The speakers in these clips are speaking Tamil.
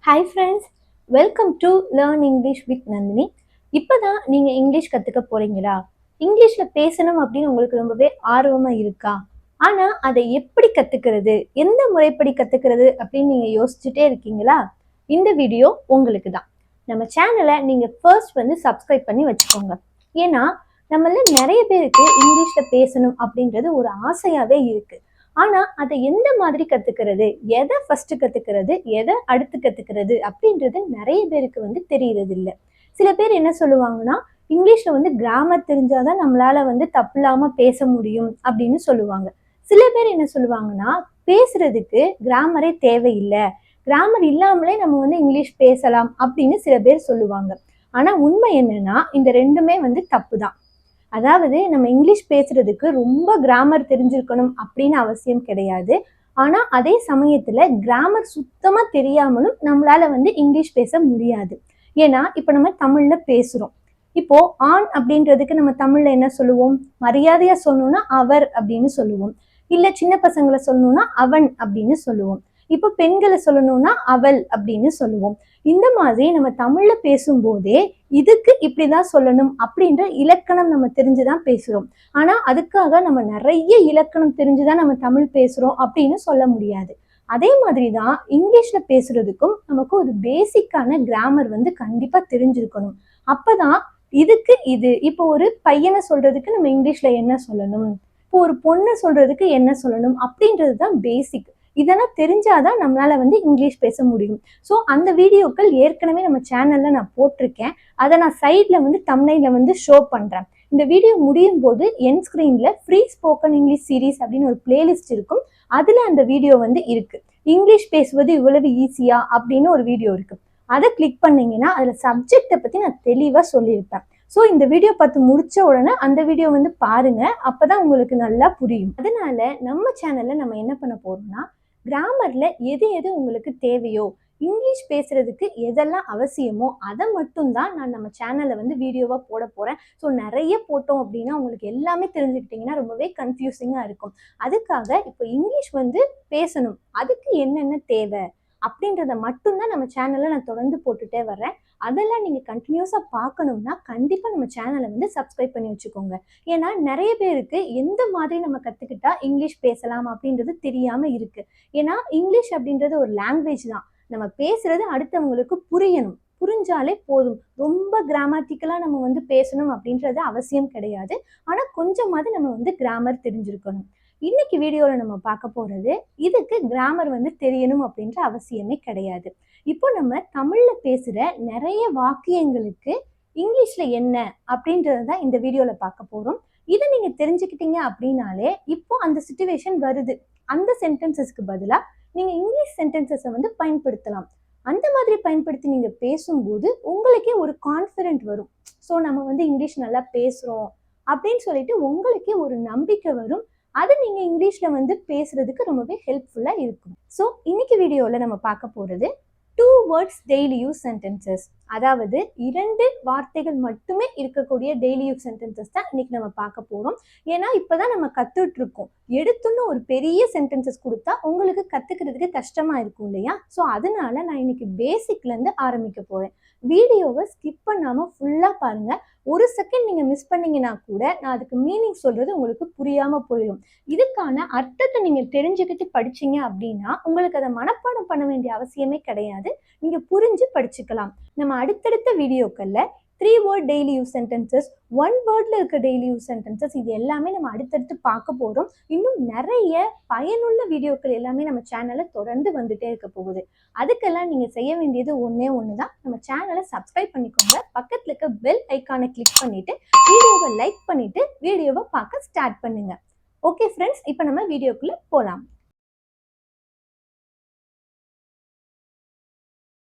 Hi friends, welcome to learn English with Nandini. இப்போ தான் நீங்கள் இங்கிலீஷ் கற்றுக்க போகிறீங்களா? இங்கிலீஷில் பேசணும் அப்படின்னு உங்களுக்கு ரொம்பவே ஆர்வமாக இருக்கா? ஆனால் அதை எப்படி கற்றுக்கிறது, எந்த முறைப்படி கற்றுக்கிறது அப்படின்னு நீங்கள் யோசிச்சுட்டே இருக்கீங்களா? இந்த வீடியோ உங்களுக்கு தான். நம்ம சேனலை நீங்கள் ஃபர்ஸ்ட் வந்து சப்ஸ்கிரைப் பண்ணி வச்சுக்கோங்க. ஏன்னா நம்மள நிறைய பேருக்கு இங்கிலீஷில் பேசணும் அப்படின்றது ஒரு ஆசையாகவே இருக்குது. ஆனா அதை எந்த மாதிரி கத்துக்கிறது, எதை ஃபர்ஸ்ட் கத்துக்கிறது, எதை அடுத்து கத்துக்கிறது அப்படின்றது நிறைய பேருக்கு வந்து தெரியறது இல்ல. சில பேர் என்ன சொல்லுவாங்கன்னா, இங்கிலீஷ்ல வந்து கிராமர் தெரிஞ்சாதான் நம்மளால வந்து தப்பில்லாம பேச முடியும் அப்படின்னு சொல்லுவாங்க. சில பேர் என்ன சொல்லுவாங்கன்னா, பேசுறதுக்கு கிராமரே தேவையில்லை, கிராமர் இல்லாமலே நம்ம வந்து இங்கிலீஷ் பேசலாம் அப்படின்னு சில பேர் சொல்லுவாங்க. ஆனா உண்மை என்னன்னா, இந்த ரெண்டுமே வந்து தப்பு தான். அதாவது நம்ம இங்கிலீஷ் பேசுறதுக்கு ரொம்ப கிராமர் தெரிஞ்சிருக்கணும் அப்படின்னு அவசியம் கிடையாது. ஆனா அதே சமயத்துல கிராமர் சுத்தமா தெரியாமலும் நம்மளால வந்து இங்கிலீஷ் பேச முடியாது. ஏன்னா இப்ப நம்ம தமிழ்ல பேசுறோம். இப்போ ஆண் அப்படின்றதுக்கு நம்ம தமிழ்ல என்ன சொல்லுவோம்? மரியாதையா சொல்லணும்னா அவர் அப்படின்னு சொல்லுவோம். இல்ல சின்ன பசங்களை சொல்லணும்னா அவன் அப்படின்னு சொல்லுவோம். இப்போ பெண்களை சொல்லணும்னா அவள் அப்படின்னு சொல்லுவோம். இந்த மாதிரி நம்ம தமிழ்ல பேசும்போதே இதுக்கு இப்படிதான் சொல்லணும் அப்படின்ற இலக்கணம் நம்ம தெரிஞ்சுதான் பேசுறோம். ஆனா அதுக்காக நம்ம நிறைய இலக்கணம் தெரிஞ்சுதான் நம்ம தமிழ் பேசுறோம் அப்படின்னு சொல்ல முடியாது. அதே மாதிரிதான் இங்கிலீஷ்ல பேசுறதுக்கும் நமக்கு ஒரு பேசிக்கான கிராமர் வந்து கண்டிப்பா தெரிஞ்சிருக்கணும். அப்பதான் இதுக்கு இது இப்போ ஒரு பையனை சொல்றதுக்கு நம்ம இங்கிலீஷ்ல என்ன சொல்லணும், இப்போ ஒரு பொண்ணை சொல்றதுக்கு என்ன சொல்லணும் அப்படின்றதுதான் பேசிக். இதெல்லாம் தெரிஞ்சாதான் நம்மளால வந்து இங்கிலீஷ் பேச முடியும். ஸோ அந்த வீடியோக்கள் ஏற்கனவே நம்ம சேனல்ல நான் போட்டிருக்கேன். அதை நான் சைட்ல வந்து தம்ப்நெயில்ல வந்து ஷோ பண்றேன். இந்த வீடியோ முடியும் போது என் ஸ்கிரீன்ல ஃப்ரீ ஸ்போக்கன் இங்கிலீஷ் சீரீஸ் அப்படின்னு ஒரு பிளேலிஸ்ட் இருக்கும். அதுல அந்த வீடியோ வந்து இருக்கு. இங்கிலீஷ் பேசுவது இவ்வளவு ஈஸியா அப்படின்னு ஒரு வீடியோ இருக்கு. அதை கிளிக் பண்ணீங்கன்னா அதுல சப்ஜெக்டை பத்தி நான் தெளிவா சொல்லியிருப்பேன். ஸோ இந்த வீடியோ பார்த்து முடிச்ச உடனே அந்த வீடியோ வந்து பாருங்க, அப்பதான் உங்களுக்கு நல்லா புரியும். அதனால நம்ம சேனல்ல நம்ம என்ன பண்ண போறோம்னா, கிராமர்ல எது எது உங்களுக்கு தேவையோ, இங்கிலீஷ் பேசுறதுக்கு எதெல்லாம் அவசியமோ அதை மட்டும்தான் நான் நம்ம சேனல்ல வந்து வீடியோவா போட போறேன். ஸோ நிறைய போட்டோம் அப்படின்னா உங்களுக்கு எல்லாமே தெரிஞ்சுக்கிட்டீங்கன்னா ரொம்பவே கன்ஃபியூசிங்கா இருக்கும். அதுக்காக இப்போ இங்கிலீஷ் வந்து பேசணும், அதுக்கு என்னென்ன தேவை அப்படின்றத மட்டும்தான் நம்ம சேனல்ல நான் தொடர்ந்து போட்டுட்டே வர்றேன். அதெல்லாம் நீங்க கண்டினியூஸா பார்க்கணும்னா கண்டிப்பா நம்ம சேனலை வந்து சப்ஸ்கிரைப் பண்ணி வச்சுக்கோங்க. ஏன்னா நிறைய பேருக்கு எந்த மாதிரி நம்ம கத்துக்கிட்டா இங்கிலீஷ் பேசலாம் அப்படின்றது தெரியாம இருக்கு. ஏன்னா இங்கிலீஷ் அப்படின்றது ஒரு லாங்குவேஜ் தான். நம்ம பேசுறது அடுத்தவங்களுக்கு புரியணும், புரிஞ்சாலே போதும். ரொம்ப கிராமட்டிக்கலா நம்ம வந்து பேசணும் அப்படின்றது அவசியம் கிடையாது. ஆனா கொஞ்சமாவது நம்ம வந்து கிராமர் தெரிஞ்சிருக்கணும். இன்னைக்கு வீடியோல நம்ம பார்க்க போறது, இதுக்கு கிராமர் வந்து தெரியணும் அப்படின்ற அவசியமே கிடையாது. இப்போ நம்ம தமிழ்ல பேசுற நிறைய வாக்கியங்களுக்கு இங்கிலீஷ்ல என்ன அப்படின்றத தான் இந்த வீடியோல பார்க்க போறோம். இதை நீங்க தெரிஞ்சுக்கிட்டீங்க அப்படின்னாலே இப்போ அந்த சிச்சுவேஷன் வருது, அந்த சென்டென்சஸ்க்கு பதிலா நீங்க இங்கிலீஷ் சென்டென்சஸை வந்து பயன்படுத்தலாம். அந்த மாதிரி பயன்படுத்தி நீங்க பேசும்போது உங்களுக்கே ஒரு கான்ஃபிடென்ட் வரும். ஸோ நம்ம வந்து இங்கிலீஷ் நல்லா பேசுறோம் அப்படின்னு சொல்லிட்டு உங்களுக்கே ஒரு நம்பிக்கை வரும். அது நீங்க இங்கிலீஷ்ல வந்து பேசுறதுக்கு ரொம்பவே ஹெல்ப்ஃபுல்லா இருக்கும். ஸோ இன்னைக்கு வீடியோல நம்ம பார்க்க போறது 2 words daily use sentences. அதாவது 2 வார்த்தைகள் மட்டுமே இருக்கக்கூடிய டெய்லி யூஸ் சென்டென்சஸ் தான் இன்னைக்கு நம்ம பார்க்க போறோம். ஏன்னா இப்பதான் நம்ம கத்துட்டு இருக்கோம். எடுத்துன்னு ஒரு பெரிய சென்டென்சஸ் கொடுத்தா உங்களுக்கு கத்துக்கிறதுக்கு கஷ்டமா இருக்கும் இல்லையா? ஸோ அதனால நான் இன்னைக்கு பேசிக்ல இருந்து ஆரம்பிக்க போறேன். வீடியோவை ஸ்கிப் பண்ணாம ஃபுல்லா பாருங்க. ஒரு செகண்ட் நீங்க மிஸ் பண்ணீங்கன்னா கூட நான் அதுக்கு மீனிங் சொல்றது உங்களுக்கு புரியாம போயிடும். இதுக்கான அர்த்தத்தை நீங்க தெரிஞ்சுக்கிட்டு படிச்சீங்க அப்படின்னா உங்களுக்கு அதை மனப்பாடம் பண்ண வேண்டிய அவசியமே கிடையாது. நீங்க புரிஞ்சு படிச்சுக்கலாம். நம்ம அடுத்தடுத்த வீடியோக்கள்ல 3 word daily use sentences, 1 wordல இருக்க daily use sentences, இது எல்லாமே நம்ம அடுத்தடுத்து பார்க்க போறோம். இன்னும் நிறைய பயனுள்ள வீடியோக்கள் எல்லாமே நம்ம சேனல்ல தொடர்ந்து வந்துட்டே இருக்க போகுது. அதுக்கெல்லாம் நீங்க செய்ய வேண்டியது ஒண்ணே ஒண்ணுதான், நம்ம சேனலை சப்ஸ்கிரைப் பண்ணிக்கோங்க. பக்கத்துல இருக்க பெல் ஐக்கானை கிளிக் பண்ணிட்டு வீடியோவை லைக் பண்ணிட்டு வீடியோவை பார்க்க ஸ்டார்ட் பண்ணுங்க. ஓகே ஃப்ரெண்ட்ஸ், இப்போ நம்ம வீடியோக்குள்ள போலாம்.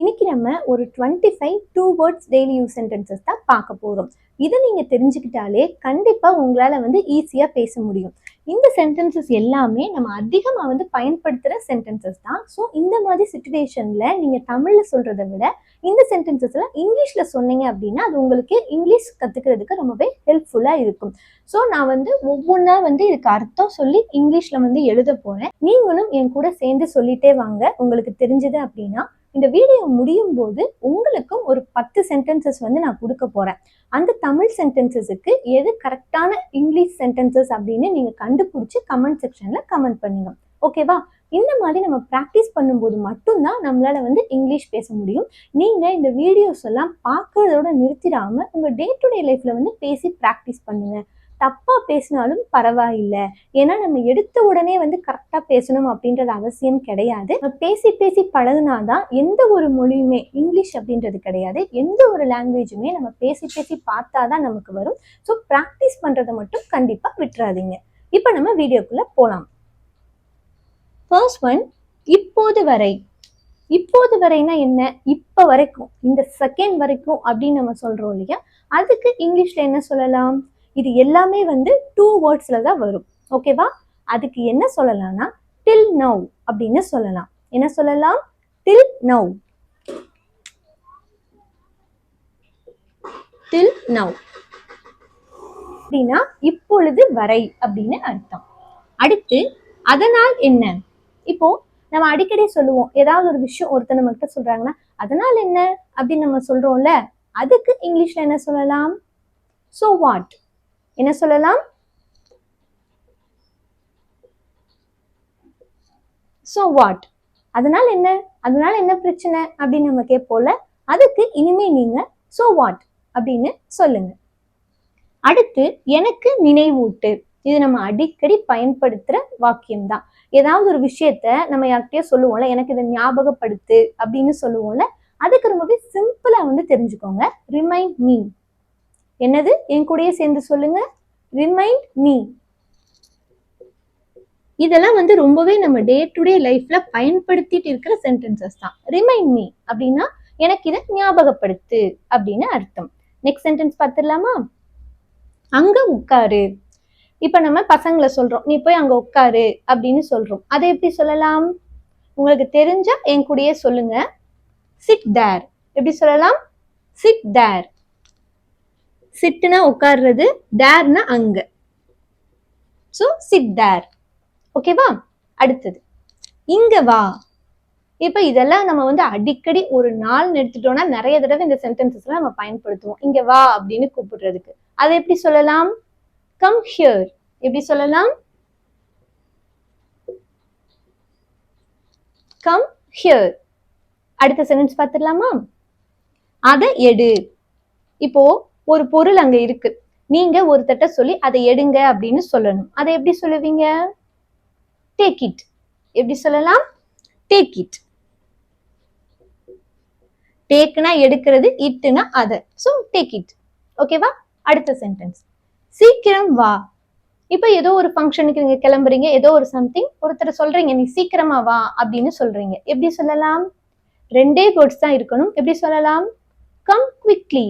இன்னைக்கு நம்ம ஒரு 25 2 words daily use sentences தான் பார்க்க போறோம். இதை நீங்க தெரிஞ்சுக்கிட்டாலே கண்டிப்பா உங்களால வந்து ஈஸியா பேச முடியும். இந்த சென்டென்சஸ் எல்லாமே நம்ம அதிகமா வந்து பயன்படுத்துற சென்டென்சஸ் தான். ஸோ இந்த மாதிரி சிச்சுவேஷன்ல நீங்க தமிழ்ல சொல்றதை விட இந்த சென்டென்சஸ்ல இங்கிலீஷ்ல சொன்னீங்க அப்படின்னா அது உங்களுக்கு இங்கிலீஷ் கத்துக்கிறதுக்கு ரொம்பவே ஹெல்ப்ஃபுல்லா இருக்கும். ஸோ நான் வந்து ஒவ்வொன்றா வந்து இதுக்கு அர்த்தம் சொல்லி இங்கிலீஷ்ல வந்து எழுத போறேன். நீங்களும் என் கூட சேர்ந்து சொல்லிட்டே வாங்க. உங்களுக்கு தெரிஞ்சது அப்படின்னா இந்த வீடியோ முடியும் போது உங்களுக்கும் ஒரு 10 சென்டென்சஸ் வந்து நான் கொடுக்க போறேன். அந்த தமிழ் சென்டென்சஸுக்கு எது கரெக்டான இங்கிலீஷ் சென்டென்சஸ் அப்படின்னு நீங்க கண்டுபிடிச்சு கமெண்ட் செக்ஷன்ல கமெண்ட் பண்ணுங்க. ஓகேவா? இந்த மாதிரி நம்ம ப்ராக்டிஸ் பண்ணும்போது மட்டும்தான் நம்மளால வந்து இங்கிலீஷ் பேச முடியும். நீங்க இந்த வீடியோஸ் எல்லாம் பார்க்கறதோட நிறுத்திடாம உங்க டே டு டே லைஃப்ல வந்து பேசி ப்ராக்டிஸ் பண்ணுங்க. தப்பா பேசினாலும் பரவாயில்லை. ஏன்னா நம்ம எடுத்த உடனே வந்து கரெக்டா பேசணும் அப்படின்றது அவசியம் கிடையாது. பேசி பேசி பழகுனாதான் எந்த ஒரு மொழியுமே, இங்கிலீஷ் அப்படின்றது கிடையாது, எந்த ஒரு லாங்குவேஜுமே நம்ம பேசி பேசி பார்த்தாதான் நமக்கு வரும். ஸோ ப்ராக்டிஸ் பண்றதை மட்டும் கண்டிப்பா விட்டுறாதீங்க. இப்போ நம்ம வீடியோக்குள்ள போலாம். ஃபர்ஸ்ட் ஒன், இப்போது வரை. இப்போது வரைனா என்ன? இப்ப வரைக்கும், இந்த செகண்ட் வரைக்கும் அப்படின்னு நம்ம சொல்றோம் இல்லையா? அதுக்கு இங்கிலீஷ்ல என்ன சொல்லலாம்? இது எல்லாமே வந்து 2 வேர்ட்ஸ்ல தான் வரும். ஓகேவா? அதுக்கு என்ன சொல்லலாம்னா till now அப்படின்னு சொல்லலாம். என்ன சொல்லலாம்? till now. till now அப்படின்னா இப்பொழுது வரை அப்படின்னு அர்த்தம். அடுத்து அதனால் என்ன? இப்போ நம்ம அடிக்கடி சொல்லுவோம், ஏதாவது ஒரு விஷயம் ஒருத்தர் நம்ம கிட்ட சொல்றாங்கன்னா அதனால என்ன அப்படின்னு நம்ம சொல்றோம்ல, அதுக்கு இங்கிலீஷ்ல என்ன சொல்லலாம்? so what. என்ன சொல்லலாம்? so what. அதனால என்ன? அதனால என்ன பிரச்சனை அப்படின்னு நம்ம கேட்போம்ல, அதுக்கு இனிமே நீங்க so what அப்படின்னு சொல்லுங்க. அடுத்து எனக்கு நினைவூட்டு. இது நம்ம அடிக்கடி பயன்படுத்துற வாக்கியம் தான். ஏதாவது ஒரு விஷயத்த நம்ம யார்கிட்டயோ சொல்லுவோம்ல, எனக்கு இதை ஞாபகப்படுத்து அப்படின்னு சொல்லுவோம்ல, அதுக்கு ரொம்பவே சிம்பிளா வந்து தெரிஞ்சுக்கோங்க. Remind me. என்னது? என் கூடயே சேர்ந்து சொல்லுங்க. Remind me. இதெல்லாம் வந்து ரொம்பவே நம்ம டே டு டே லைஃப்ல பயன்படுத்திட்டு இருக்கிற சென்டென்சஸ் தான். ரிமைண்ட் மீ அப்படின்னா எனக்கு இதை ஞாபகப்படுத்து அப்படின்னு அர்த்தம். நெக்ஸ்ட் சென்டென்ஸ் பார்த்துடலாமா? அங்க உட்காரு. இப்ப நம்ம பசங்களை சொல்றோம், நீ போய் அங்க உட்காரு அப்படின்னு சொல்றோம். அதை எப்படி சொல்லலாம்? உங்களுக்கு தெரிஞ்சா என் கூடயே சொல்லுங்க. Sit there. எப்படி சொல்லலாம்? Sit there. சிட்னா உட்கார்றது, தேர்னா அங்க. So sit there. ஓகேவா? அடுத்தது இங்க வா. இப்ப இதெல்லாம் நம்ம வந்து அடிக்கடி ஒரு நாள் எடுத்துட்டோம்னா நிறைய தடவை இந்த சென்டென்சஸ் எல்லாம் நம்ம பயன்படுத்துவோம். இங்க வா அப்படின்னு கூப்பிடுறதுக்கு. அதை எப்படி சொல்லலாம்? Come here. எப்படி சொல்லலாம்? Come here. அடுத்த சென்டென்ஸ் பார்த்துடலாமா? அதை எடு. இப்போ ஒரு பொருள் அங்க இருக்கு, நீங்க ஒருத்தட்ட சொல்லி அதை எடுங்க அப்படின்னு சொல்லணும். அதை எப்படி சொல்லுவீங்க? Take it. எப்படி சொல்லலாம்? Take it. டேக்னா எடுக்கிறது, இட்னா அதை. So take it. ஓகேவா? அடுத்த சென்டென்ஸ் சீக்கிரம் வா. இப்ப ஏதோ ஒரு ஃபங்க்ஷனுக்கு நீங்க கிளம்புறீங்க, ஏதோ ஒரு சம்திங் ஒருத்தர் சொல்றீங்க, நீ சீக்கிரமா வா அப்படின்னு சொல்றீங்க. எப்படி சொல்லலாம்? 2 வேர்ட்ஸ் தான் இருக்கணும். எப்படி சொல்லலாம்? Come quickly.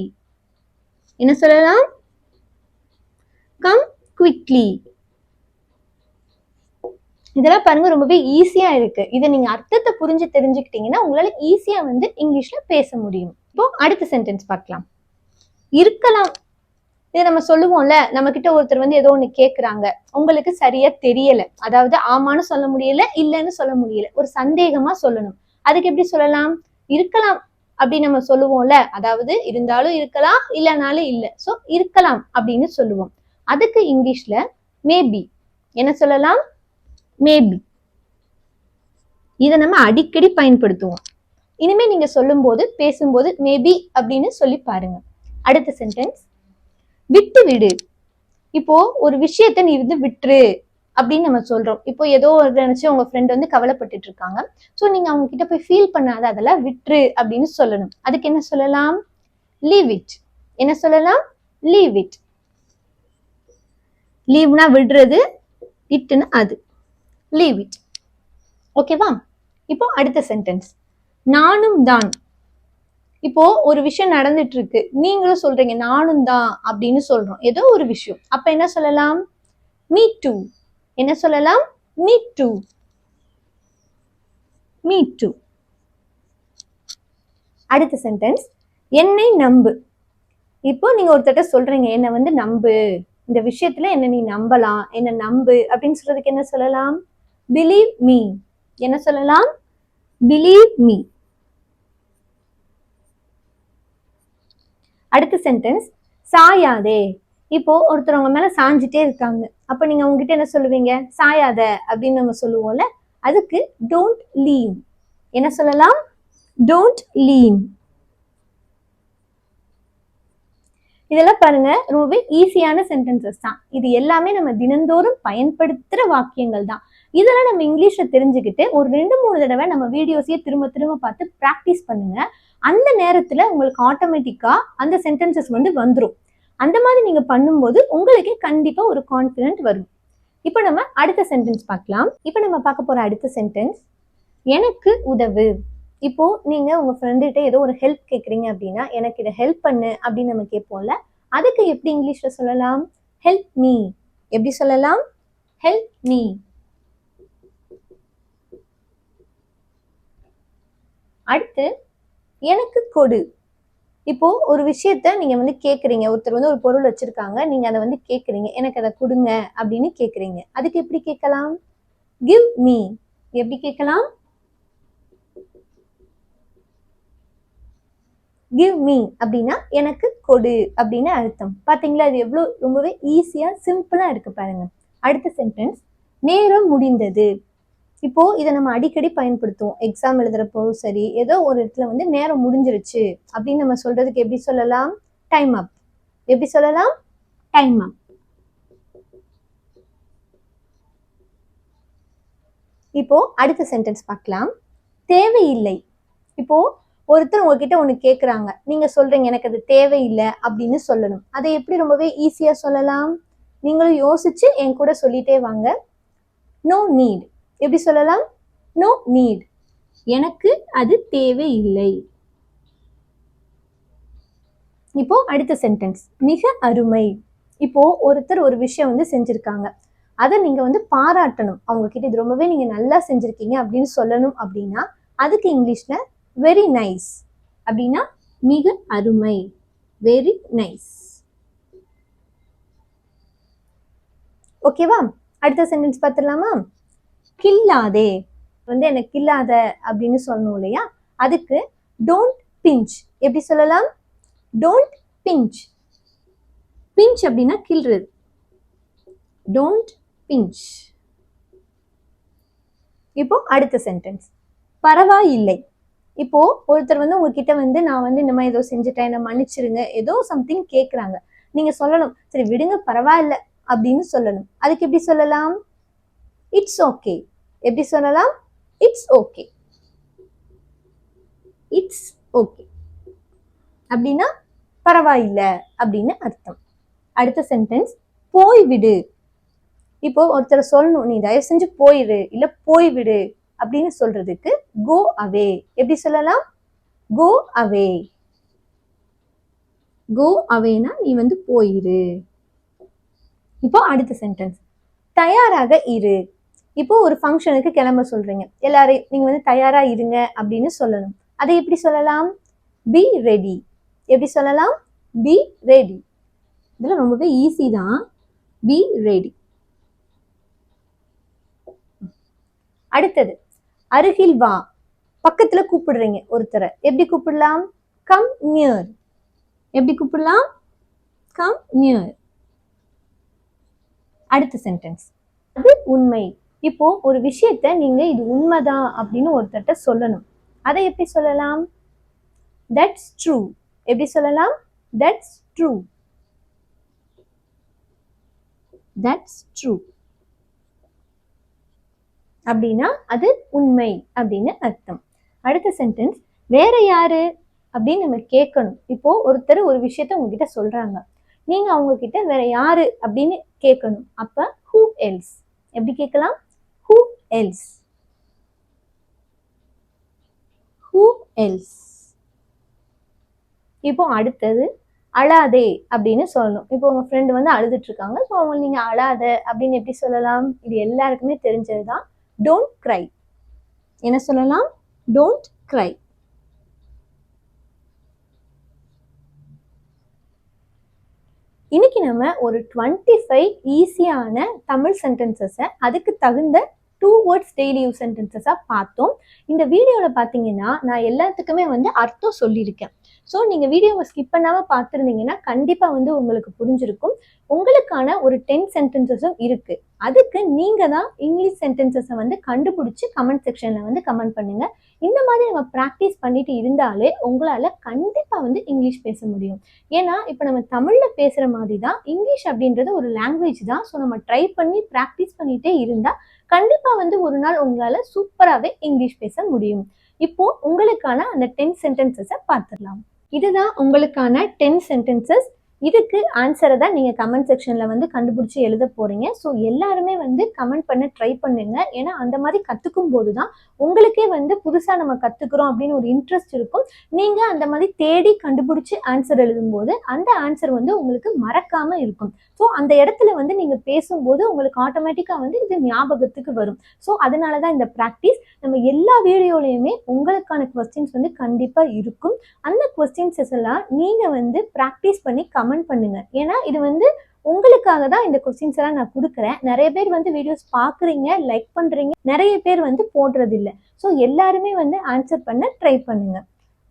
என்ன சொல்லலாம்? Come quickly. இதெல்லாம் பாருங்க ரொம்பவே ஈஸியா இருக்கு. இதை நீங்க அர்த்தத்தை புரிஞ்சு தெரிஞ்சுக்கிட்டீங்கன்னா உங்களால ஈஸியா வந்து இங்கிலீஷ்ல பேச முடியும். இப்போ அடுத்த சென்டென்ஸ் பார்க்கலாம். இருக்கலாம். இதை நம்ம சொல்லுவோம்ல, நம்ம கிட்ட ஒருத்தர் வந்து ஏதோ ஒண்ணு கேக்குறாங்க, உங்களுக்கு சரியா தெரியல, அதாவது ஆமான்னு சொல்ல முடியல, இல்லைன்னு சொல்ல முடியல, ஒரு சந்தேகமா சொல்லணும். அதுக்கு எப்படி சொல்லலாம்? இருக்கலாம் அப்படின்னு நம்ம சொல்லுவோம்ல, அதாவது இருந்தாலும் இருக்கலாம், இல்லைனாலும் இல்ல. சோ இருக்கலாம் அப்படின்னு சொல்லுவோம். அதுக்கு இங்கிலீஷ்ல மேபி. என்ன சொல்லலாம்? மேபி. இதை நம்ம அடிக்கடி பயன்படுத்துவோம். இனிமே நீங்க சொல்லும் போது, பேசும்போது மேபி அப்படின்னு சொல்லி பாருங்க. அடுத்த சென்டென்ஸ் விட்டு விடு. இப்போ ஒரு விஷயத்த நீ வந்து விட்டுரு அப்படின்னு நம்ம சொல்றோம். இப்போ ஏதோ ஒரு நினைச்சு உங்க ஃப்ரெண்ட் வந்து கவலைப்பட்டுட்டு இருக்காங்க. சோ நீங்க அவங்க கிட்ட போய் ஃபீல் பண்ணாத, அதெல்லாம் விட்டுரு அப்படின்னு சொல்லணும். அதுக்கு என்ன சொல்லலாம்? Leave it. என்ன சொல்லலாம்? Leave it. லீவ்னா விடுறது, இட்னா அது. Leave it. ஓகேவா? இப்போ அடுத்த சென்டென்ஸ் நானும் தான். இப்போ ஒரு விஷயம் நடந்துட்டு இருக்கு, நீங்களும் சொல்றீங்க நானும் தான் அப்படின்னு சொல்றோம், ஏதோ ஒரு விஷயம். அப்ப என்ன சொல்லலாம்? Me too. என்ன சொல்லலாம்? Me too. Me too. அடுத்த சென்டென்ஸ் என்னை நம்பு. இப்போ நீங்க ஒருத்தட்ட சொல்றீங்க, என்ன வந்து நம்பு, இந்த விஷயத்துல என்ன நீ நம்பலாம், என்ன நம்பு அப்படின்னு சொல்றதுக்கு என்ன சொல்லலாம்? Believe me. என்ன சொல்லலாம்? Believe me. அடுத்த சென்டென்ஸ் சாயாதே. இப்போ ஒருத்தர் மேல சாஞ்சிட்டே இருக்காங்க, அப்ப நீங்க உங்ககிட்ட என்ன சொல்லுவீங்க? சாயாத அப்படின்னு நம்ம சொல்லுவோம்ல, அதுக்கு டோன்ட் லீன். என்ன சொல்லலாம்? Don't lean. இதெல்லாம் பாருங்க, ரொம்பவே ஈஸியான சென்டென்சஸ் தான். இது எல்லாமே நம்ம தினந்தோறும் பயன்படுத்துற வாக்கியங்கள் தான். இதெல்லாம் நம்ம இங்கிலீஷ்ல தெரிஞ்சுக்கிட்டு ஒரு 2-3 தடவை நம்ம வீடியோஸையே திரும்ப திரும்ப பார்த்து ப்ராக்டிஸ் பண்ணுங்க. அந்த நேரத்துல உங்களுக்கு ஆட்டோமேட்டிக்கா அந்த சென்டென்சஸ் வந்துரும். அந்த மாதிரி நீங்க பண்ணும்போது உங்களுக்கே கண்டிப்பா ஒரு கான்ஃபிடென்ட் வரும். இப்போ நம்ம அடுத்த சென்டென்ஸ் பார்க்கலாம். இப்போ நம்ம பார்க்க போற அடுத்த சென்டென்ஸ் எனக்கு உதவு. இப்போ நீங்க உங்க ஃப்ரெண்டு கிட்ட ஏதோ ஒரு ஹெல்ப் கேக்குறீங்க அப்படின்னா, எனக்கு இதை ஹெல்ப் பண்ணு அப்படின்னு நம்ம கேட்போம்ல, அதுக்கு எப்படி இங்கிலீஷ்ல சொல்லலாம்? Help me. எப்படி சொல்லலாம்? Help me. அடுத்து எனக்கு கொடு. இப்போ ஒரு விஷயத்த நீங்க கேக்குறீங்க, ஒருத்தர் ஒரு பொருள் வச்சிருக்காங்க, நீங்க அதை கேக்குறீங்க, எனக்கு அதை கொடுங்க அப்படின்னு கேக்குறீங்க. அதுக்கு எப்படி கேட்கலாம்? Give me. எப்படி கேட்கலாம்? கிவ் மீ அப்படின்னா எனக்கு கொடு அப்படின்னு அர்த்தம். பாத்தீங்களா, இது எவ்வளவு ரொம்பவே ஈஸியா சிம்பிளா இருக்கு பாருங்க. அடுத்த சென்டென்ஸ் நேரம் முடிந்தது. இப்போ இதை நம்ம அடிக்கடி பயன்படுத்துவோம். எக்ஸாம் எழுதுறப்போ சரி, ஏதோ ஒரு இடத்துல நேரம் முடிஞ்சிருச்சு அப்படின்னு நம்ம சொல்றதுக்கு எப்படி சொல்லலாம்? டைம் அப். எப்படி சொல்லலாம்? டைம் அப். இப்போ அடுத்த சென்டென்ஸ் பார்க்கலாம். தேவையில்லை. இப்போ ஒருத்தர் உங்ககிட்ட ஒண்ணு கேக்குறாங்க, நீங்க சொல்றீங்க எனக்கு அது தேவையில்லை அப்படின்னு சொல்லணும். அதை எப்படி ரொம்பவே ஈஸியா சொல்லலாம்? நீங்களும் யோசிச்சு என் கூட சொல்லிட்டே வாங்க. No need. எப்படி சொல்லலாம்? No need. எனக்கு அது தேவையில்லை. இப்போ அடுத்த சென்டென்ஸ் மிக அருமை. இப்போ ஒருத்தர் ஒரு விஷயம் செஞ்சிருக்காங்க, அதை நீங்க பாராட்டணும். அவங்க கிட்ட இது ரொம்பவே நீங்க நல்லா செஞ்சிருக்கீங்க அப்படின்னு சொல்லணும். அப்படின்னா அதுக்கு இங்கிலீஷ்ல வெரி நைஸ். அப்படின்னா மிக அருமை, வெரி நைஸ். ஓகேவா? அடுத்த சென்டென்ஸ் பார்த்துடலாமா? கில்லாதே. எனக்கு கில்லாத அப்படின்னு சொல்லணும் இல்லையா, அதுக்கு டோன்ட் பிஞ்ச். எப்படி சொல்லலாம்? Don't pinch. பிஞ்ச் அப்படின்னா கில்றது. Don't pinch. இப்போ அடுத்த சென்டென்ஸ் பரவாயில்லை. இப்போ ஒருத்தர் உங்ககிட்ட நான் இந்த மாதிரி ஏதோ செஞ்சுட்டேன், என்ன மன்னிச்சிருங்க, ஏதோ சம்திங் கேக்குறாங்க. நீங்க சொல்லணும், சரி விடுங்க பரவாயில்ல அப்படின்னு சொல்லணும். அதுக்கு எப்படி சொல்லலாம்? It's okay. எப்படி சொல்லலாம்? It's okay. இட்ஸ் ஓகே அப்படின்னா பரவாயில்ல அப்படின்னு அர்த்தம். அடுத்த சென்டென்ஸ் போய்விடு. இப்போ ஒருத்தர் சொல்லணும், நீ தயவு செஞ்சு போயிரு, இல்ல போய்விடு அப்படின்னு சொல்றதுக்கு கோ அவே. எப்படி சொல்லலாம்? கோ அவே. கோ அவேனா நீ போயிரு. இப்போ அடுத்த சென்டென்ஸ் தயாராக இரு. இப்போ ஒரு ஃபங்க்ஷனுக்கு கிளம்ப சொல்றீங்க, எல்லாரையும் நீங்க தயாரா இருங்க அப்படின்னு சொல்லணும். அதை எப்படி சொல்லலாம்? Be ready. எப்படி சொல்லலாம்? Be ready. இதெல்லாம் ரொம்பவே ஈஸி தான். Be ready. அடுத்தது அருகில் வா. பக்கத்துல கூப்பிடுறீங்க ஒருத்தரை, எப்படி கூப்பிடலாம்? Come near. எப்படி கூப்பிடலாம்? Come near. அடுத்த சென்டென்ஸ் அது உண்மை. இப்போ ஒரு விஷயத்த நீங்க இது உண்மைதான் அப்படின்னு ஒருத்தர்ட்ட சொல்லணும். அதை எப்படி சொல்லலாம்? That's true. எப்படி சொல்லலாம்? That's true. தட்ஸ் ட்ரூ அப்படின்னா அது உண்மை அப்படின்னு அர்த்தம். அடுத்த சென்டென்ஸ் வேற யாரு அப்படின்னு நம்ம கேட்கணும். இப்போ ஒருத்தர் ஒரு விஷயத்த உங்ககிட்ட சொல்றாங்க, நீங்க அவங்க கிட்ட வேற யாரு அப்படின்னு கேட்கணும். அப்ப who else. எப்படி கேட்கலாம்? who else. who else. இப்போ அடுத்தது அழாதே அப்படின்னு சொல்லணும். இப்போ உங்க ஃப்ரெண்டு அழுதுட்டு இருக்காங்க, ஸோ அவங்க நீங்க அழாத அப்படின்னு எப்படி சொல்லலாம்? இது எல்லாருக்குமே தெரிஞ்சதுதான். டோன்ட் கிரை. என்ன சொல்லலாம்? டோன்ட் கிரை. இன்னைக்கு நம்ம ஒரு 25 ஈஸியான தமிழ் சென்டென்சஸை அதுக்கு தகுந்த 2 வேர்ட்ஸ் டெய்லி யூஸ் சென்டென்சஸாக பார்த்தோம். இந்த வீடியோவில் பார்த்தீங்கன்னா நான் எல்லாத்துக்குமே வந்து அர்த்தம் சொல்லியிருக்கேன். ஸோ நீங்கள் வீடியோவை ஸ்கிப் பண்ணாமல் பார்த்துருந்தீங்கன்னா கண்டிப்பாக வந்து உங்களுக்கு புரிஞ்சிருக்கும். உங்களுக்கான ஒரு 10 சென்டென்சஸும் இருக்குது. அதுக்கு நீங்கள் தான் இங்கிலீஷ் சென்டென்சஸை வந்து கண்டுபிடிச்சி கமெண்ட் செக்ஷனில் வந்து கமெண்ட் பண்ணுங்கள். இந்த மாதிரி நம்ம ப்ராக்டிஸ் பண்ணிட்டு இருந்தாலே உங்களால் கண்டிப்பாக வந்து இங்கிலீஷ் பேச முடியும். ஏன்னா இப்போ நம்ம தமிழில் பேசுகிற மாதிரி தான் இங்கிலீஷ் அப்படின்றது ஒரு லாங்குவேஜ் தான். ஸோ நம்ம ட்ரை பண்ணி ப்ராக்டிஸ் பண்ணிகிட்டே இருந்தால் கண்டிப்பாக வந்து ஒரு நாள் உங்களால் சூப்பராகவே இங்கிலீஷ் பேச முடியும். இப்போ உங்களுக்கான அந்த 10 சென்டென்சஸை பார்த்துடலாம். இதுதான் உங்களுக்கான 10 சென்டென்சஸ். இதுக்கு ஆன்சரை தான் நீங்கள் கமெண்ட் செக்ஷனில் வந்து கண்டுபிடிச்சி எழுத போகிறீங்க. ஸோ எல்லாருமே வந்து கமெண்ட் பண்ண ட்ரை பண்ணுங்க. ஏன்னா அந்த மாதிரி கற்றுக்கும் போது தான் உங்களுக்கே வந்து புதுசாக நம்ம கற்றுக்குறோம் அப்படின்னு ஒரு இன்ட்ரெஸ்ட் இருக்கும். நீங்கள் அந்த மாதிரி தேடி கண்டுபிடிச்சி ஆன்சர் எழுதும்போது அந்த ஆன்சர் வந்து உங்களுக்கு மறக்காமல் இருக்கும். ஸோ அந்த இடத்துல வந்து நீங்கள் பேசும்போது உங்களுக்கு ஆட்டோமேட்டிக்காக வந்து இது ஞாபகத்துக்கு வரும். ஸோ அதனால தான் இந்த ப்ராக்டிஸ். நம்ம எல்லா வீடியோலையுமே உங்களுக்கான கொஸ்டின்ஸ் வந்து கண்டிப்பாக இருக்கும். அந்த கொஸ்டின்ஸஸ் எல்லாம் நீங்கள் வந்து ப்ராக்டிஸ் பண்ணி கமெண்ட் பண்ணுங்க. ஏன்னா இது வந்து உங்களுக்காக தான் இந்த கொஸ்டின்ஸ் எல்லாம் நான் கொடுக்குறேன். நிறைய பேர் வந்து வீடியோஸ் பார்க்குறீங்க, லைக் பண்ணுறீங்க, நிறைய பேர் வந்து போடுறது இல்லை. ஸோ எல்லாருமே வந்து ஆன்சர் பண்ண ட்ரை பண்ணுங்க.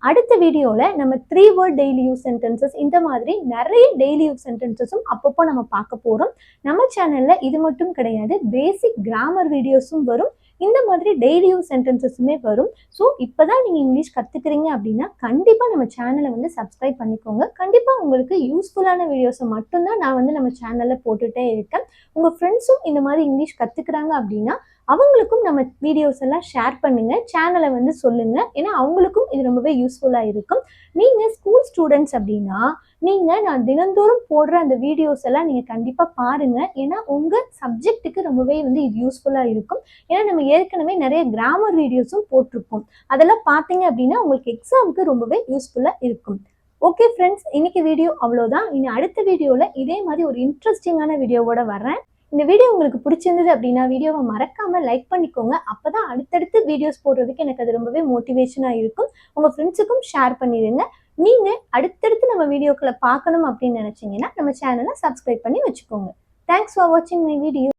அடுத்த வீடியோவில் நம்ம 3 வேர்ட் டெய்லி யூஸ் சென்டென்சஸ் இந்த மாதிரி நிறைய டெய்லி யூஸ் சென்டென்சஸும் அப்பப்போ நம்ம பார்க்க போகிறோம். நம்ம சேனலில் இது மட்டும் கிடையாது, பேசிக் கிராமர் வீடியோஸும் வரும், இந்த மாதிரி டெய்லி யூஸ் சென்டென்சஸுமே வரும். ஸோ இப்போ தான் நீங்கள் இங்கிலீஷ் கற்றுக்குறீங்க அப்படின்னா கண்டிப்பாக நம்ம சேனலை வந்து சப்ஸ்கிரைப் பண்ணிக்கோங்க. கண்டிப்பாக உங்களுக்கு யூஸ்ஃபுல்லான வீடியோஸை மட்டும்தான் நான் வந்து நம்ம சேனலில் போட்டுகிட்டே இருக்கேன். உங்கள் ஃப்ரெண்ட்ஸும் இந்த மாதிரி இங்கிலீஷ் கற்றுக்குறாங்க அப்படின்னா அவங்களுக்கும் நம்ம வீடியோஸ் எல்லாம் ஷேர் பண்ணுங்க, சேனலை வந்து சொல்லுங்க. ஏன்னா அவங்களுக்கும் இது ரொம்பவே யூஸ்ஃபுல்லாக இருக்கும். நீங்கள் ஸ்கூல் ஸ்டூடெண்ட்ஸ் அப்படின்னா நான் தினந்தோறும் போடுற அந்த வீடியோஸ் எல்லாம் நீங்கள் கண்டிப்பாக பாருங்க. ஏன்னா உங்கள் சப்ஜெக்ட்டுக்கு ரொம்பவே வந்து இது யூஸ்ஃபுல்லாக இருக்கும். ஏன்னா நம்ம ஏற்கனவே நிறைய கிராமர் வீடியோஸும் போட்டிருக்கோம். அதெல்லாம் பார்த்தீங்க அப்படின்னா உங்களுக்கு எக்ஸாமுக்கு ரொம்பவே யூஸ்ஃபுல்லாக இருக்கும். ஓகே ஃப்ரெண்ட்ஸ், இன்னைக்கு வீடியோ அவ்வளோதான். இனி அடுத்த வீடியோவில் இதே மாதிரி ஒரு இன்ட்ரெஸ்டிங்கான வீடியோவோட வர்றேன். இந்த வீடியோ உங்களுக்கு பிடிச்சிருந்தது அப்படின்னா வீடியோவை மறக்காம லைக் பண்ணிக்கோங்க. அப்பதான் அடுத்தடுத்து வீடியோஸ் போடுறதுக்கு எனக்கு அது ரொம்பவே மோட்டிவேஷனா இருக்கும். உங்க ஃப்ரெண்ட்ஸுக்கும் ஷேர் பண்ணிடுங்க. நீங்க அடுத்தடுத்து நம்ம வீடியோக்களை பார்க்கணும் அப்படின்னு நினைச்சீங்கன்னா நம்ம சேனலை சப்ஸ்கிரைப் பண்ணி வச்சுக்கோங்க. தேங்க்ஸ் ஃபார் வாட்சிங் மை வீடியோ.